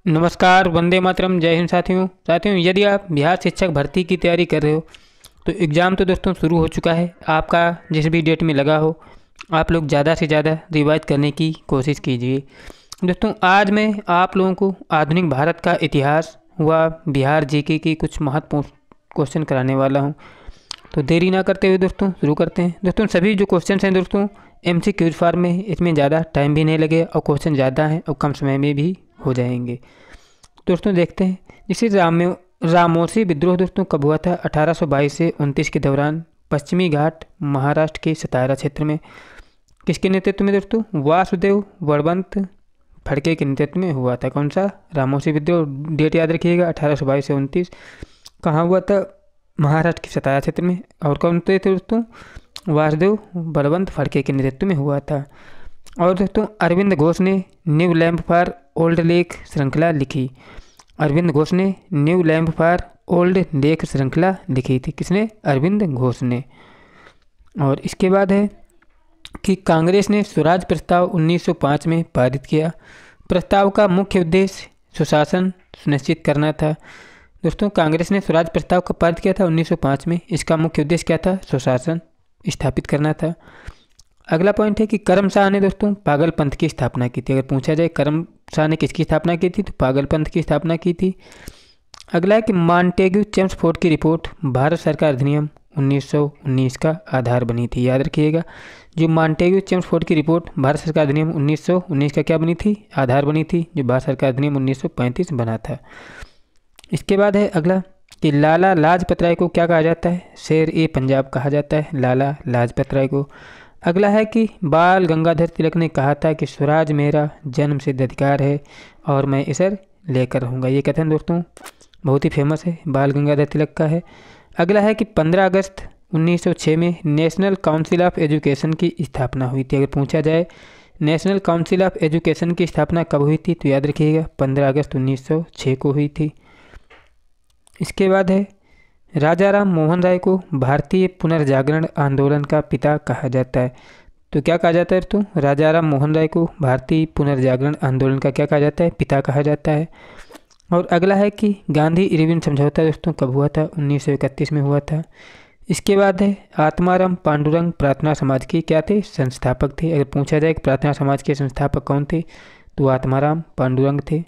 नमस्कार, वंदे मातरम, जय हिंद साथियों, यदि आप बिहार शिक्षक भर्ती की तैयारी कर रहे हो तो एग्ज़ाम तो दोस्तों शुरू हो चुका है। आपका जिस भी डेट में लगा हो, आप लोग ज़्यादा से ज़्यादा रिवाइज करने की कोशिश कीजिए। दोस्तों, आज मैं आप लोगों को आधुनिक भारत का इतिहास व बिहार जीके की कुछ महत्वपूर्ण क्वेश्चन कराने वाला हूँ। तो देरी ना करते हुए दोस्तों शुरू करते हैं। दोस्तों, सभी जो क्वेश्चन हैं दोस्तों MCQ फॉर्म में है, इसमें ज़्यादा टाइम भी नहीं लगेगा और क्वेश्चन ज़्यादा हैं और कम समय में भी हो जाएंगे। दोस्तों देखते हैं, जैसे रामोसी विद्रोह दोस्तों कब हुआ था? 1822 से 29 के दौरान पश्चिमी घाट महाराष्ट्र के सतारा क्षेत्र में। किसके नेतृत्व में दोस्तों? वासुदेव बलवंत फड़के के नेतृत्व में हुआ था। कौन सा? रामोसी विद्रोह। डेट याद रखिएगा, 1822 से 29। कहाँ हुआ था? महाराष्ट्र के सतारा क्षेत्र में। और कौन थे दोस्तों? वासुदेव बलवंत फड़के के नेतृत्व में हुआ था। और दोस्तों, अरविंद घोष ने new lamp for old lake श्रृंखला लिखी। अरविंद घोष ने new lamp for old lake श्रृंखला लिखी थी। किसने? अरविंद घोष ने। और इसके बाद है कि कांग्रेस ने स्वराज प्रस्ताव 1905 में पारित किया। प्रस्ताव का मुख्य उद्देश्य सुशासन सुनिश्चित करना था। दोस्तों, कांग्रेस ने स्वराज प्रस्ताव का पारित किया था 1905 में। इसका मुख्य उद्देश्य क्या था? सुशासन स्थापित करना था। अगला पॉइंट है कि करम शाह ने दोस्तों पागलपंथ की स्थापना की थी। अगर पूछा जाए करम शाह ने किसकी स्थापना की थी, तो पागलपंथ की स्थापना की थी। अगला है कि मॉन्टेग्यू चेम्सफोर्ड की रिपोर्ट भारत सरकार अधिनियम 1919 का आधार बनी थी। याद रखिएगा, जो मॉन्टेग्यू चेम्सफोर्ड की रिपोर्ट भारत सरकार अधिनियम 1919 का क्या बनी थी? आधार बनी थी, जो भारत सरकार अधिनियम 1935 बना था। इसके बाद है अगला कि लाला लाजपत राय को क्या कहा जाता है? शेर ए पंजाब कहा जाता है लाला लाजपत राय को। अगला है कि बाल गंगाधर तिलक ने कहा था कि स्वराज मेरा जन्मसिद्ध अधिकार है और मैं इसे लेकर रहूँगा। ये कथन दोस्तों बहुत ही फेमस है, बाल गंगाधर तिलक का है। अगला है कि 15 अगस्त 1906 में नेशनल काउंसिल ऑफ एजुकेशन की स्थापना हुई थी। अगर पूछा जाए नेशनल काउंसिल ऑफ एजुकेशन की स्थापना कब हुई थी, तो याद रखिएगा 15 अगस्त 1906 को हुई थी। इसके बाद है राजा राम मोहन राय को भारतीय पुनर्जागरण आंदोलन का पिता कहा जाता है। तो क्या कहा जाता है दोस्तों? राजा राम मोहन राय को भारतीय पुनर्जागरण आंदोलन का क्या कहा जाता है? पिता कहा जाता है। और अगला है कि गांधी इरविन समझौता दोस्तों कब हुआ था? 1931 में हुआ था। इसके बाद है आत्माराम पांडुरंग प्रार्थना समाज के क्या थे? संस्थापक थे। अगर पूछा जाए कि प्रार्थना समाज के संस्थापक कौन थे, तो आत्माराम पांडुरंग थे।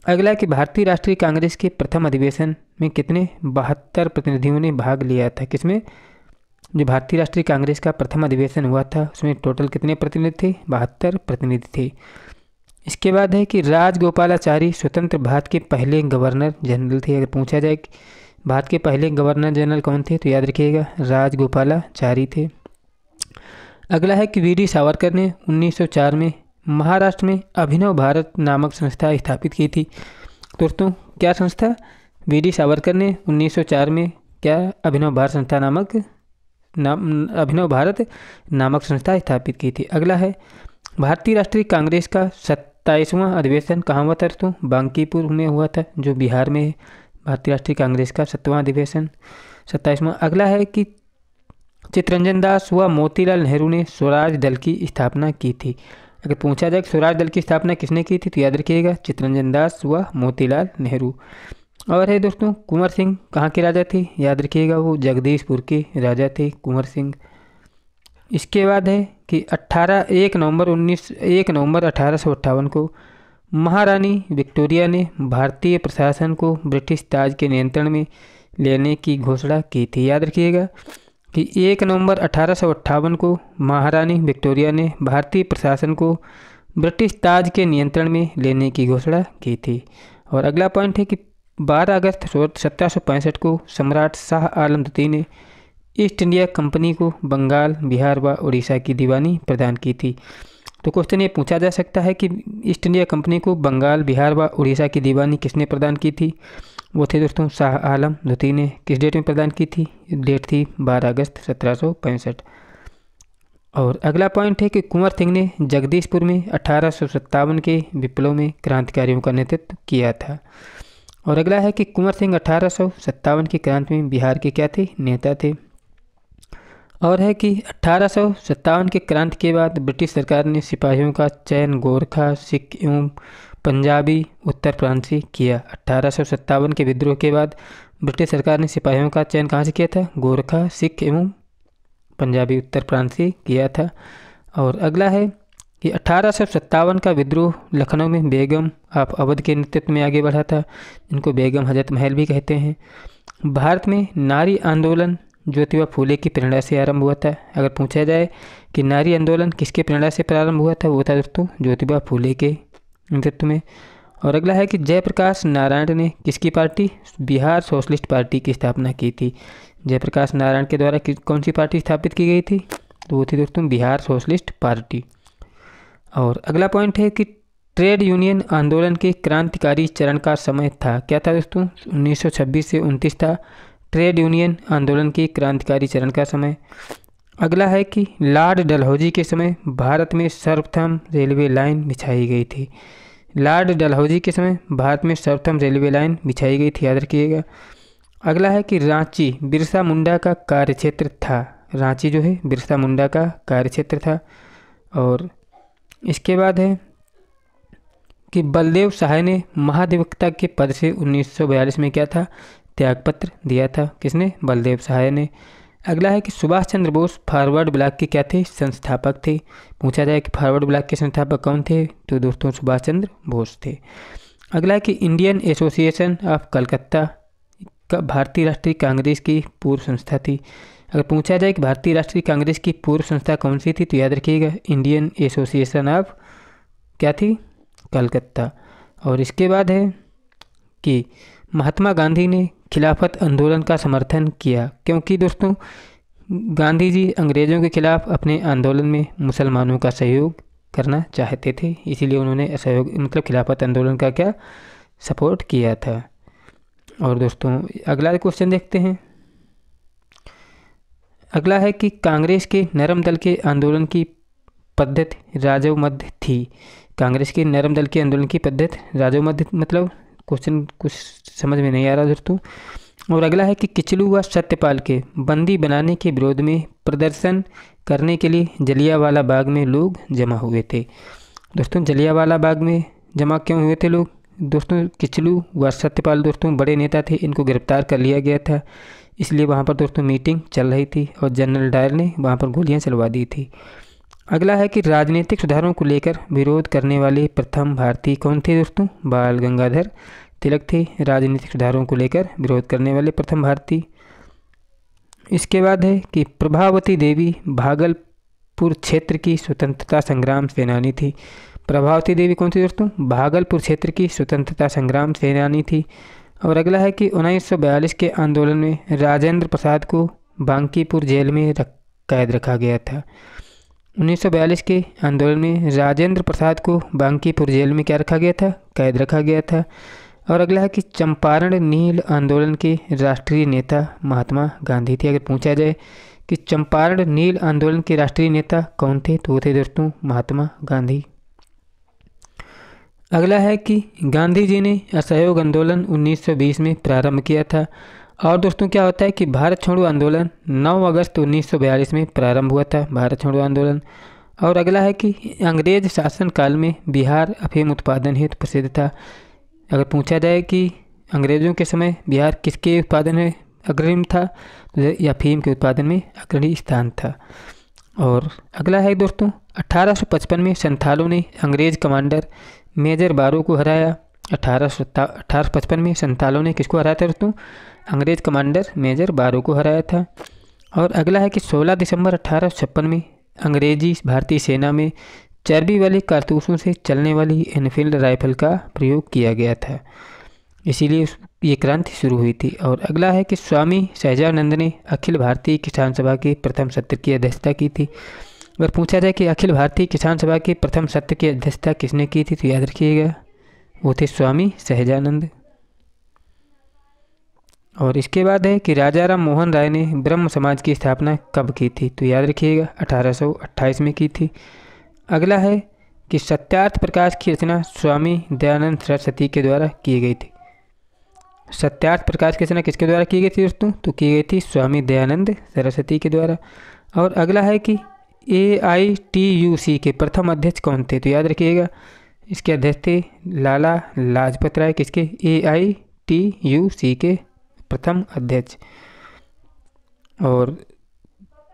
अगला है कि भारतीय राष्ट्रीय कांग्रेस के प्रथम अधिवेशन में कितने? 72 प्रतिनिधियों ने भाग लिया था। किसमें? जो भारतीय राष्ट्रीय कांग्रेस का प्रथम अधिवेशन हुआ था उसमें टोटल कितने प्रतिनिधि थे? 72 प्रतिनिधि थे। इसके बाद है कि राजगोपालाचारी स्वतंत्र भारत के पहले गवर्नर जनरल थे। अगर पूछा जाए कि भारत के पहले गवर्नर जनरल कौन थे, तो याद रखिएगा राजगोपालाचारी थे। अगला है कि वीडी सावरकर ने 1904 में महाराष्ट्र में अभिनव भारत नामक संस्था स्थापित की थी। दोस्तों, क्या संस्था? वीडी सावरकर ने 1904 में क्या अभिनव भारत नामक संस्था स्थापित की थी। अगला है भारतीय राष्ट्रीय कांग्रेस का 27वां अधिवेशन कहाँ हुआ था दोस्तों? बांकीपुर में हुआ था, जो बिहार में है। भारतीय राष्ट्रीय कांग्रेस का 27वां अधिवेशन 27वां। अगला है कि चित्तरंजन दास व मोतीलाल नेहरू ने स्वराज दल की स्थापना की थी। अगर पूछा जाए कि स्वराज दल की स्थापना किसने की थी, तो याद रखिएगा चित्तरंजन दास व मोतीलाल नेहरू। और है दोस्तों कुंवर सिंह कहाँ के राजा थे? याद रखिएगा वो जगदीशपुर के राजा थे कुंवर सिंह। इसके बाद है कि 1 नवंबर 1858 को महारानी विक्टोरिया ने भारतीय प्रशासन को ब्रिटिश ताज के नियंत्रण में लेने की घोषणा की थी। याद रखिएगा कि 1 नवंबर 1858 को महारानी विक्टोरिया ने भारतीय प्रशासन को ब्रिटिश ताज के नियंत्रण में लेने की घोषणा की थी। और अगला पॉइंट है कि 12 अगस्त 1765 को सम्राट शाह आलम द्वितीय ने ईस्ट इंडिया कंपनी को बंगाल, बिहार व उड़ीसा की दीवानी प्रदान की थी। तो क्वेश्चन ये पूछा जा सकता है कि ईस्ट इंडिया कंपनी को बंगाल, बिहार व उड़ीसा की दीवानी किसने प्रदान की थी? वो थे दोस्तों शाह आलम द्वितीय ने। किस डेट में प्रदान की थी? डेट थी 12 अगस्त 1765। और अगला पॉइंट है कि कुंवर सिंह ने जगदीशपुर में 1857 के विप्लव में क्रांतिकारियों का नेतृत्व किया था। और अगला है कि कुंवर सिंह 1857 की क्रांति में बिहार के क्या थे? नेता थे। और है कि 1857 के क्रांति के बाद ब्रिटिश सरकार ने सिपाहियों का चयन गोरखा, सिख एवं पंजाबी उत्तर प्रांतीय किया। 1857 के विद्रोह के बाद ब्रिटिश सरकार ने सिपाहियों का चयन कहाँ से किया था? गोरखा, सिख एवं पंजाबी उत्तर प्रांतीय किया था। और अगला है कि 1857 का विद्रोह लखनऊ में बेगम ऑफ अवध के नेतृत्व में आगे बढ़ा था, इनको बेगम हजरत महल भी कहते हैं। भारत में नारी आंदोलन ज्योतिबा फूले की प्रेरणा से आरंभ हुआ था। अगर पूछा जाए कि नारी आंदोलन किसके प्रेरणा से प्रारंभ हुआ था, वो था दोस्तों ज्योतिबा फूले के नेतृत्व में। और अगला है कि जयप्रकाश नारायण ने किसकी पार्टी? बिहार सोशलिस्ट पार्टी की स्थापना की थी। जयप्रकाश नारायण के द्वारा कौन सी पार्टी स्थापित की गई थी? तो वो थी दोस्तों बिहार सोशलिस्ट पार्टी। और अगला पॉइंट है कि ट्रेड यूनियन आंदोलन के क्रांतिकारी चरण का समय था। क्या था दोस्तों? 1926 से 29 था ट्रेड यूनियन आंदोलन के क्रांतिकारी चरण का समय। अगला है कि लॉर्ड डलहौजी के समय भारत में सर्वप्रथम रेलवे लाइन बिछाई गई थी। लॉर्ड डलहौजी के समय भारत में सर्वप्रथम रेलवे लाइन बिछाई गई थी, याद रखिएगा। अगला है कि रांची बिरसा मुंडा का कार्यक्षेत्र था। रांची जो है बिरसा मुंडा का कार्यक्षेत्र था। और इसके बाद है कि बलदेव सहाय ने महाधिवक्ता के पद से 1942 में क्या था? त्यागपत्र दिया था। किसने? बलदेव सहाय ने। अगला है कि सुभाष चंद्र बोस फॉरवर्ड ब्लॉक के क्या थे? संस्थापक थे। पूछा जाए कि फॉरवर्ड ब्लॉक के संस्थापक कौन थे? तो दोस्तों सुभाष चंद्र बोस थे। अगला है कि इंडियन एसोसिएशन ऑफ कलकत्ता का भारतीय राष्ट्रीय कांग्रेस की पूर्व संस्था थी। अगर पूछा जाए कि भारतीय राष्ट्रीय कांग्रेस की पूर्व संस्था कौन सी थी, तो याद रखिएगा इंडियन एसोसिएशन ऑफ क्या थी? कलकत्ता। और इसके बाद है कि महात्मा गांधी ने खिलाफत आंदोलन का समर्थन किया, क्योंकि दोस्तों गांधी जी अंग्रेज़ों के खिलाफ अपने आंदोलन में मुसलमानों का सहयोग करना चाहते थे, इसीलिए उन्होंने सहयोग मतलब खिलाफत आंदोलन का क्या सपोर्ट किया था। और दोस्तों अगला क्वेश्चन देखते हैं। अगला है कि कांग्रेस के नरम दल के आंदोलन की पद्धति राजवमध्य थी। कांग्रेस के नरम दल के आंदोलन की पद्धति राजवमध्य मतलब क्वेश्चन कुछ समझ में नहीं आ रहा दोस्तों। और अगला है कि किचलू व सत्यपाल के बंदी बनाने के विरोध में प्रदर्शन करने के लिए जलियांवाला बाग में लोग जमा हुए थे। दोस्तों जलियांवाला बाग में जमा क्यों हुए थे लोग? दोस्तों किचलू व सत्यपाल दोस्तों बड़े नेता थे, इनको गिरफ्तार कर लिया गया था, इसलिए वहाँ पर दोस्तों मीटिंग चल रही थी और जनरल डायर ने वहाँ पर गोलियाँ चलवा दी थी। अगला है कि राजनीतिक सुधारों को लेकर विरोध करने वाले प्रथम भारतीय कौन थे दोस्तों? बाल गंगाधर तिलक थे राजनीतिक सुधारों को लेकर विरोध करने वाले प्रथम भारतीय। इसके बाद है कि प्रभावती देवी भागलपुर क्षेत्र की स्वतंत्रता संग्राम सेनानी थी। प्रभावती देवी कौन थी दोस्तों? भागलपुर क्षेत्र की स्वतंत्रता संग्राम सेनानी थी। और अगला है कि 1942 के आंदोलन में राजेंद्र प्रसाद को बांकीपुर जेल में कैद रखा गया था। 1942 के आंदोलन में राजेंद्र प्रसाद को बांकीपुर जेल में क्या रखा गया था? कैद रखा गया था। और अगला है कि चंपारण नील आंदोलन के राष्ट्रीय नेता महात्मा गांधी थे। अगर पूछा जाए कि चंपारण नील आंदोलन के राष्ट्रीय नेता कौन थे, तो वो थे दोस्तों महात्मा गांधी। अगला है कि गांधी जी ने असहयोग आंदोलन 1920 में प्रारंभ किया था। और दोस्तों क्या होता है कि भारत छोड़ो आंदोलन 9 अगस्त 1942 में प्रारंभ हुआ था, भारत छोड़ो आंदोलन। और अगला है कि अंग्रेज शासन काल में बिहार अफीम उत्पादन हेतु प्रसिद्ध था। अगर पूछा जाए कि अंग्रेज़ों के समय बिहार किसके उत्पादन में अग्रणी था, तो अफीम के उत्पादन में अग्रणी स्थान था। और अगला है दोस्तों 1855 में संथालों ने अंग्रेज कमांडर मेजर बारो को हराया। 1855 में संथालों ने किसको हराया था दोस्तों? अंग्रेज कमांडर मेजर बारो को हराया था। और अगला है कि 16 दिसंबर 1856 में अंग्रेजी भारतीय सेना में चर्बी वाली कारतूसों से चलने वाली एनफील्ड राइफल का प्रयोग किया गया था, इसीलिए ये क्रांति शुरू हुई थी। और अगला है कि स्वामी सहजानंद ने अखिल भारतीय किसान सभा के प्रथम सत्र की अध्यक्षता की थी। अगर पूछा जाए कि अखिल भारतीय किसान सभा के प्रथम सत्र की अध्यक्षता किसने की थी, तो याद रखिएगा वो थे स्वामी सहजानंद। और इसके बाद है कि राजा राम मोहन राय ने ब्रह्म समाज की स्थापना कब की थी, तो याद रखिएगा 1828 में की थी। अगला है कि सत्यार्थ प्रकाश की रचना स्वामी दयानंद सरस्वती के द्वारा की गई थी। सत्यार्थ प्रकाश की रचना किसके द्वारा की गई थी दोस्तों? तो की गई थी स्वामी दयानंद सरस्वती के द्वारा। और अगला है कि AITUC के प्रथम अध्यक्ष कौन थे, तो याद रखिएगा इसके अध्यक्ष थे लाला लाजपत राय, किसके AITUC के प्रथम अध्यक्ष। और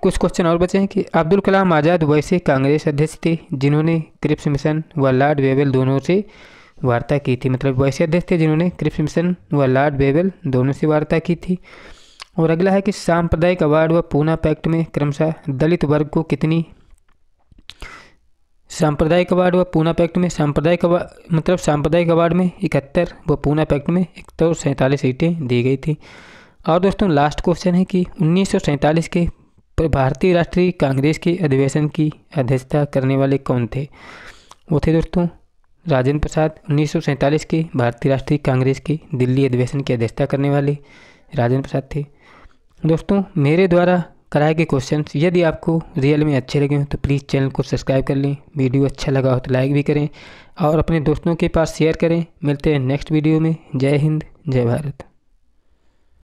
कुछ क्वेश्चन और बचे हैं कि अब्दुल कलाम आज़ाद वैसे कांग्रेस अध्यक्ष थे जिन्होंने क्रिप्स मिशन व लॉर्ड वेवल दोनों से वार्ता की थी, मतलब वैसे अध्यक्ष थे जिन्होंने क्रिप्स मिशन व लॉर्ड वेवल दोनों से वार्ता की थी। और अगला है कि सांप्रदायिक अवार्ड व पूना पैक्ट में क्रमशः दलित वर्ग को कितनी, सांप्रदायिक अवार्ड व पूना पैक्ट में सांप्रदायिक अवार्ड में 71 व पूना पैक्ट में 147 सीटें दी गई थी। और दोस्तों लास्ट क्वेश्चन है कि 1947 के भारतीय राष्ट्रीय कांग्रेस के अधिवेशन की अध्यक्षता करने वाले कौन थे? वो थे दोस्तों राजेंद्र प्रसाद। 1947 के भारतीय राष्ट्रीय कांग्रेस के दिल्ली अधिवेशन की अध्यक्षता करने वाले राजेंद्र प्रसाद थे। दोस्तों मेरे द्वारा कराए गए क्वेश्चंस यदि आपको रियल में अच्छे लगे हो तो प्लीज़ चैनल को सब्सक्राइब कर लें, वीडियो अच्छा लगा हो तो लाइक भी करें और अपने दोस्तों के पास शेयर करें। मिलते हैं नेक्स्ट वीडियो में। जय हिंद, जय भारत।